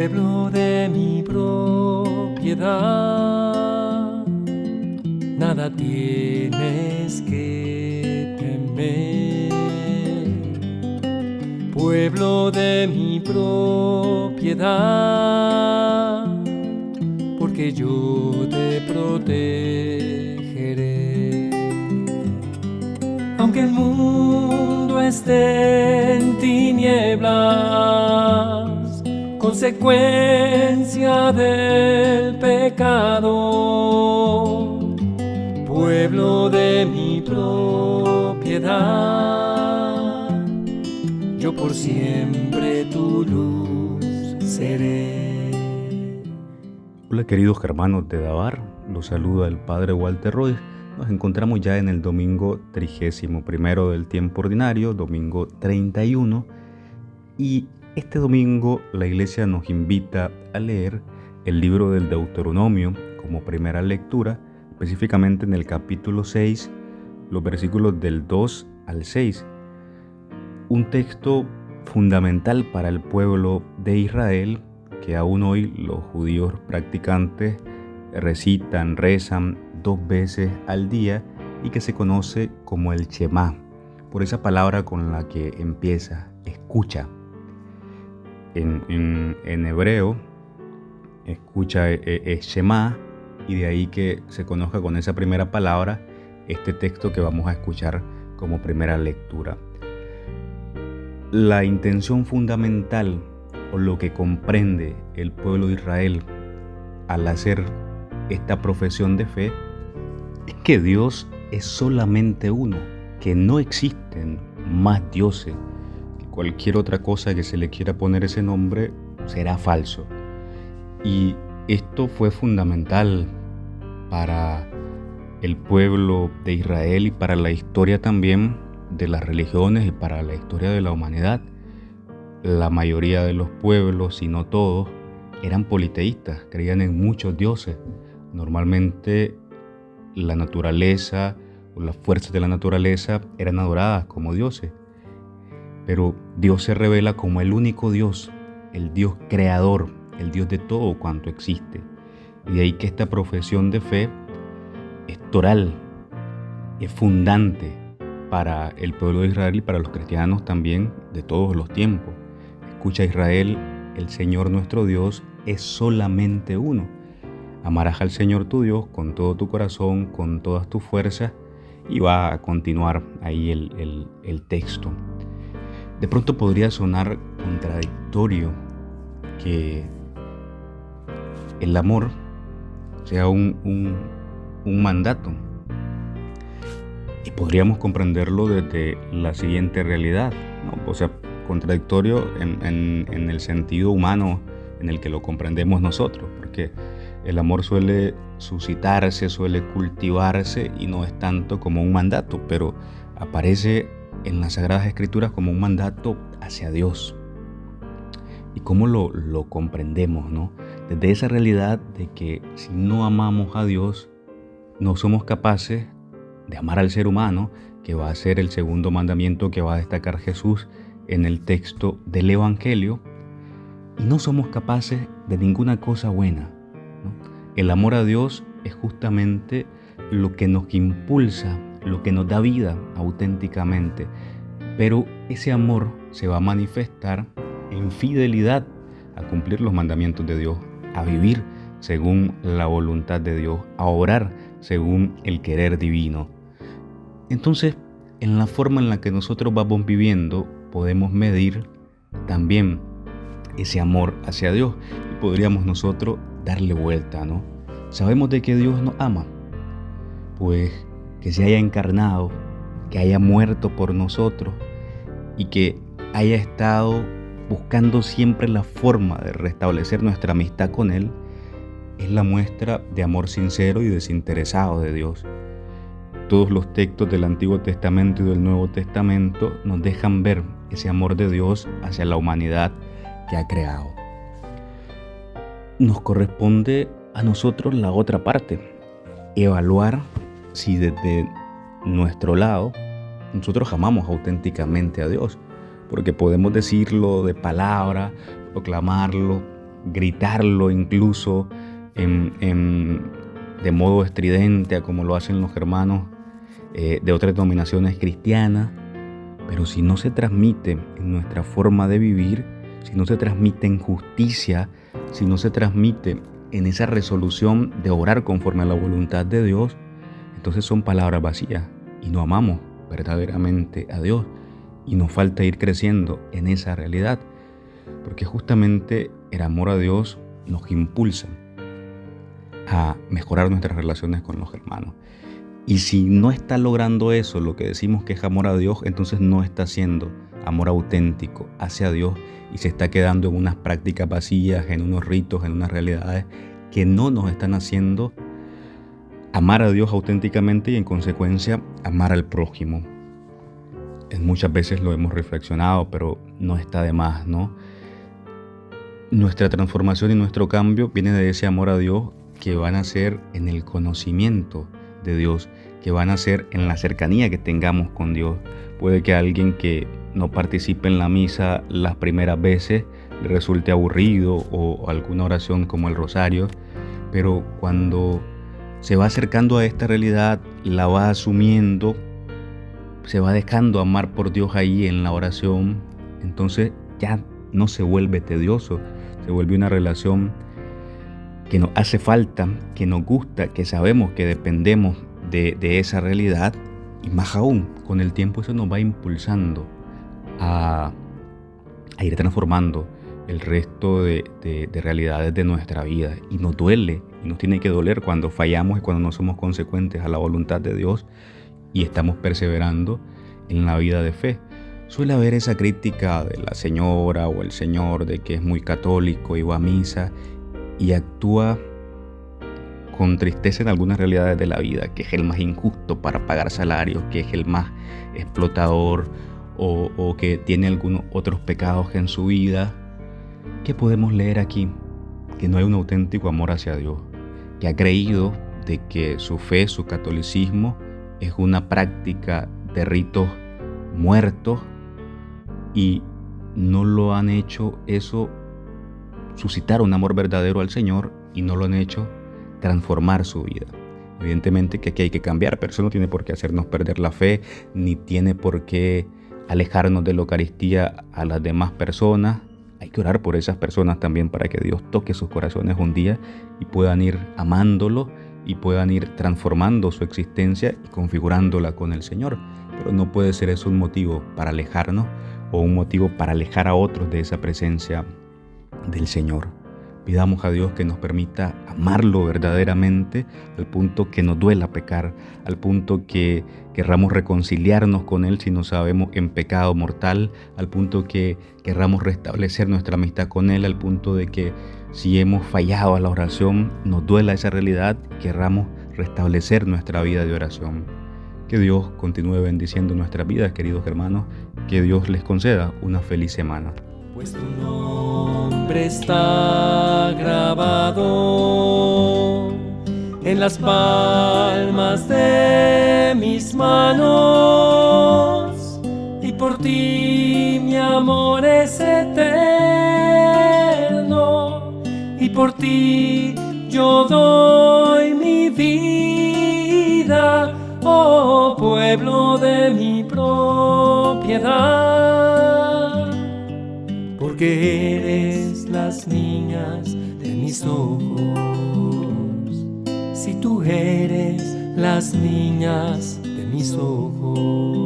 pueblo de mi propiedad, nada tienes que temer. Pueblo de mi propiedad, porque yo te protegeré. Aunque el mundo esté en tinieblas, consecuencia del pecado, pueblo de mi propiedad, yo por siempre tu luz seré. Hola queridos hermanos de Dabar, los saluda el Padre Walter Roy. Nos encontramos ya en el domingo 31 del tiempo ordinario, domingo 31, y este domingo la Iglesia nos invita a leer el libro del Deuteronomio como primera lectura, específicamente en el capítulo 6, los versículos del 2 al 6. Un texto fundamental para el pueblo de Israel, que aún hoy los judíos practicantes rezan 2 veces al día y que se conoce como el Shema, por esa palabra con la que empieza, escucha. En hebreo, escucha es Shema, y de ahí que se conozca con esa primera palabra este texto que vamos a escuchar como primera lectura. La intención fundamental o lo que comprende el pueblo de Israel al hacer esta profesión de fe es que Dios es solamente uno, que no existen más dioses, que cualquier otra cosa que se le quiera poner ese nombre será falso. Y esto fue fundamental para el pueblo de Israel y para la historia también de las religiones y para la historia de la humanidad. La mayoría de los pueblos, si no todos, eran politeístas, creían en muchos dioses. Normalmente la naturaleza o las fuerzas de la naturaleza eran adoradas como dioses. Pero Dios se revela como el único Dios, el Dios creador, el Dios de todo cuanto existe. Y de ahí que esta profesión de fe es toral, es fundante para el pueblo de Israel y para los cristianos también de todos los tiempos. Escucha Israel, el Señor nuestro Dios es solamente uno. Amarás al Señor tu Dios con todo tu corazón, con todas tus fuerzas, y va a continuar ahí el texto. De pronto podría sonar contradictorio que el amor sea un mandato, y podríamos comprenderlo desde la siguiente realidad, ¿no? O sea, contradictorio en el sentido humano en el que lo comprendemos nosotros, porque el amor suele suscitarse, suele cultivarse y no es tanto como un mandato, pero aparece en las Sagradas Escrituras como un mandato hacia Dios. ¿Y cómo lo comprendemos, no? Desde esa realidad de que si no amamos a Dios, no somos capaces de amar al ser humano, que va a ser el segundo mandamiento que va a destacar Jesús en el texto del Evangelio, y no somos capaces de ninguna cosa buena, ¿no? El amor a Dios es justamente lo que nos impulsa, lo que nos da vida auténticamente, pero ese amor se va a manifestar en fidelidad a cumplir los mandamientos de Dios, a vivir según la voluntad de Dios, a orar según el querer divino. Entonces, en la forma en la que nosotros vamos viviendo, podemos medir también ese amor hacia Dios, y podríamos nosotros darle vuelta, ¿no? Sabemos de que Dios nos ama, pues que se haya encarnado, que haya muerto por nosotros y que haya estado buscando siempre la forma de restablecer nuestra amistad con Él, es la muestra de amor sincero y desinteresado de Dios. Todos los textos del Antiguo Testamento y del Nuevo Testamento nos dejan ver ese amor de Dios hacia la humanidad que ha creado. Nos corresponde a nosotros la otra parte, evaluar si desde nuestro lado nosotros amamos auténticamente a Dios, porque podemos decirlo de palabra, proclamarlo, gritarlo incluso de modo estridente, como lo hacen los hermanos de otras denominaciones cristianas. Pero si no se transmite en nuestra forma de vivir, si no se transmite en justicia, si no se transmite en esa resolución de orar conforme a la voluntad de Dios, entonces son palabras vacías y no amamos verdaderamente a Dios, y nos falta ir creciendo en esa realidad, porque justamente el amor a Dios nos impulsa a mejorar nuestras relaciones con los hermanos. Y si no está logrando eso, lo que decimos que es amor a Dios, entonces no está siendo amor auténtico hacia Dios y se está quedando en unas prácticas vacías, en unos ritos, en unas realidades que no nos están haciendo amar a Dios auténticamente y en consecuencia amar al prójimo. Muchas veces lo hemos reflexionado, pero no está de más, ¿no? Nuestra transformación y nuestro cambio viene de ese amor a Dios que van a ser en el conocimiento de Dios, que van a ser en la cercanía que tengamos con Dios. Puede que a alguien que no participe en la misa las primeras veces le resulte aburrido o alguna oración como el rosario, pero cuando se va acercando a esta realidad, la va asumiendo, se va dejando amar por Dios ahí en la oración, entonces ya no se vuelve tedioso, se vuelve una relación que nos hace falta, que nos gusta, que sabemos que dependemos de esa realidad, y más aún, con el tiempo eso nos va impulsando a ir transformando el resto de realidades de nuestra vida. Y nos duele, y nos tiene que doler cuando fallamos y cuando no somos consecuentes a la voluntad de Dios y estamos perseverando en la vida de fe. Suele haber esa crítica de la señora o el señor de que es muy católico y va a misa y actúa con tristeza en algunas realidades de la vida, que es el más injusto para pagar salarios, que es el más explotador o que tiene algunos otros pecados en su vida. ¿Qué podemos leer aquí? Que no hay un auténtico amor hacia Dios, que ha creído de que su fe, su catolicismo es una práctica de ritos muertos y no lo han hecho eso suscitar un amor verdadero al Señor y no lo han hecho transformar su vida. Evidentemente que aquí hay que cambiar, pero eso no tiene por qué hacernos perder la fe, ni tiene por qué alejarnos de la Eucaristía a las demás personas. Hay que orar por esas personas también para que Dios toque sus corazones un día y puedan ir amándolo y puedan ir transformando su existencia y configurándola con el Señor. Pero no puede ser eso un motivo para alejarnos o un motivo para alejar a otros de esa presencia del Señor. Pidamos a Dios que nos permita amarlo verdaderamente al punto que nos duela pecar, al punto que querramos reconciliarnos con Él si no sabemos en pecado mortal, al punto que querramos restablecer nuestra amistad con Él, al punto de que si hemos fallado a la oración, nos duela esa realidad y querramos restablecer nuestra vida de oración. Que Dios continúe bendiciendo nuestras vidas, queridos hermanos, que Dios les conceda una feliz semana. Pues tu nombre está grabado en las palmas de mis manos, y por ti mi amor es eterno, y por ti yo doy mi vida, oh pueblo de mi propiedad. Porque eres las niñas de mis ojos, si tú eres las niñas de mis ojos.